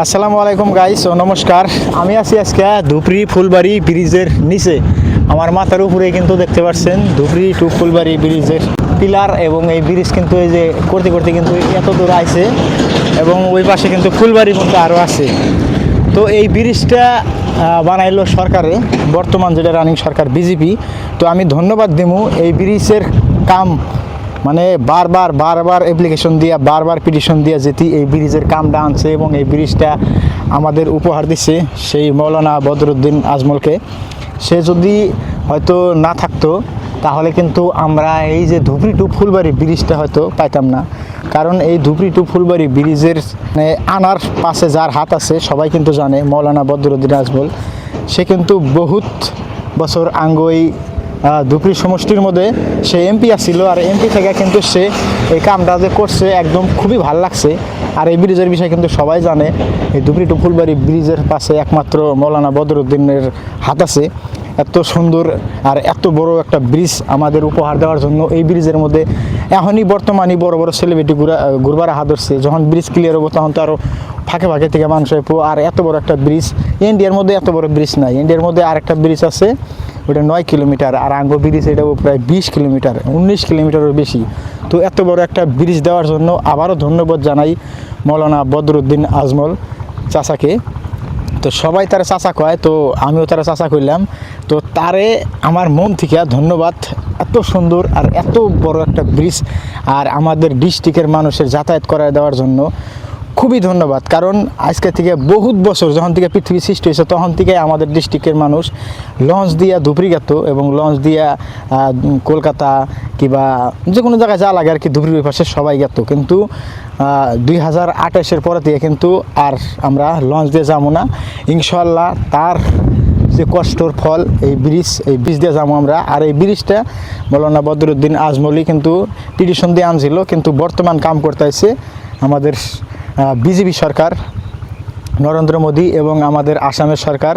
আসসালামু আলাইকুম গাইস ও নমস্কার। আমি আছি আজকে ধুপরি ফুলবাড়ি ব্রিজের নিচে। আমার মাথার উপরে কিন্তু দেখতে পাচ্ছেন ধুপরি টু ফুলবাড়ি ব্রিজের পিলার, এবং এই ব্রিজ কিন্তু এই যে করতে করতে কিন্তু এত দূর আইছে, এবং ওই পাশে কিন্তু ফুলবাড়ি কিন্তু আরও আছে। তো এই ব্রিজটা বানাইলো সরকারে, বর্তমান যেটা রানিং সরকার বিজেপি। তো আমি ধন্যবাদ দেবো এই ব্রিজের কাম, মানে বারবার অ্যাপ্লিকেশন দিয়া বারবার পিটিশন দিয়া যেটি এই ব্রিজের কামটা আনছে, এবং এই ব্রিজটা আমাদের উপহার দিচ্ছে সেই মৌলানা বদরুদ্দিন আজমলকে। সে যদি হয়তো না থাকতো তাহলে কিন্তু আমরা এই যে ধুপরি টু ফুলবাড়ি ব্রিজটা হয়তো পাইতাম না। কারণ এই ধুপরি টু ফুলবাড়ি ব্রিজের আনার পাশে যার হাত আছে সবাই কিন্তু জানে, মৌলানা বদরুদ্দিন আজমল। সে কিন্তু বহুত বছর আঙ্গই ধুপরি সমষ্টির মধ্যে সে এমপি আসছিল, আর এমপি থেকে কিন্তু সে এই কামটা যে করছে একদম খুবই ভাল লাগছে। আর এই ব্রিজের বিষয়ে কিন্তু সবাই জানে, এই ধুপরি টু ফুলবাড়ি ব্রিজের পাশে একমাত্র মৌলানা বদরুদ্দিনের হাত আছে। এত সুন্দর আর এত বড় একটা ব্রিজ আমাদের উপহার দেওয়ার জন্য এই ব্রিজের মধ্যে এখনই বর্তমানে বড় বড় সেলিব্রিটি ঘুরবার হাত ধরছে। যখন ব্রিজ ক্লিয়ার হবো তখন তো আরও ফাঁকে থেকে মানুষ হইবো। আর এত বড় একটা ব্রিজ ইন্ডিয়ার মধ্যে এত বড় ব্রিজ নাই। ইন্ডিয়ার মধ্যে আরেকটা ব্রিজ আছে, ওটা 9 কিলোমিটার, আর আঙ্গো ব্রিজ এটাও প্রায় 20 কিলোমিটার, 19 কিলোমিটারের বেশি। তো এত বড় একটা ব্রিজ দেওয়ার জন্য আবারও ধন্যবাদ জানাই মৌলানা বদরুদ্দিন আজমল চাচাকে। তো সবাই তারা চাচা কয়, তো আমিও তারা চাচা করলাম। তো তারে আমার মন থেকে ধন্যবাদ, এত সুন্দর আর এত বড় একটা ব্রিজ আর আমাদের ডিস্ট্রিক্টের মানুষের যাতায়াত করায় দেওয়ার জন্য খুবই ধন্যবাদ। কারণ আজকে থেকে বহুত বছর যখন থেকে পৃথিবী সৃষ্টি হয়েছে তখন থেকে আমাদের ডিস্ট্রিক্টের মানুষ লঞ্চ দিয়া ধুপরি গেত, এবং লঞ্চ দিয়া কলকাতা কিংবা যে কোনো জায়গায় যা লাগে আর কি ধুপরির ওই পাশে সবাই গেত। কিন্তু 2028-এর পরে থেকে কিন্তু আর আমরা লঞ্চ দিয়ে যাবো না ইনশাল্লাহ। তার যে কষ্টর ফল এই ব্রিজ দিয়ে যাবো আমরা। আর এই ব্রিজটা মৌলানা বদরুদ্দিন আজমলি কিন্তু পিটিশন দিয়ে আনছিল, কিন্তু বর্তমান কাম করতে আছে আমাদের বিজেপি সরকার নরেন্দ্র মোদী এবং আমাদের আসামের সরকার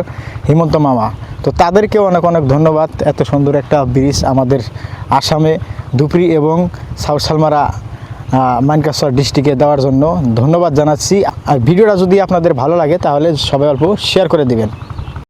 হিমন্ত মামা। তো তাদেরকেও অনেক অনেক ধন্যবাদ এত সুন্দর একটা ব্রিজ আমাদের আসামে ধুপরি এবং সাউথ সালমারা মানকাসর ডিস্ট্রিক্টে দেওয়ার জন্য ধন্যবাদ জানাচ্ছি। আর ভিডিওটা যদি আপনাদের ভালো লাগে তাহলে সবাই অল্প শেয়ার করে দিবেন।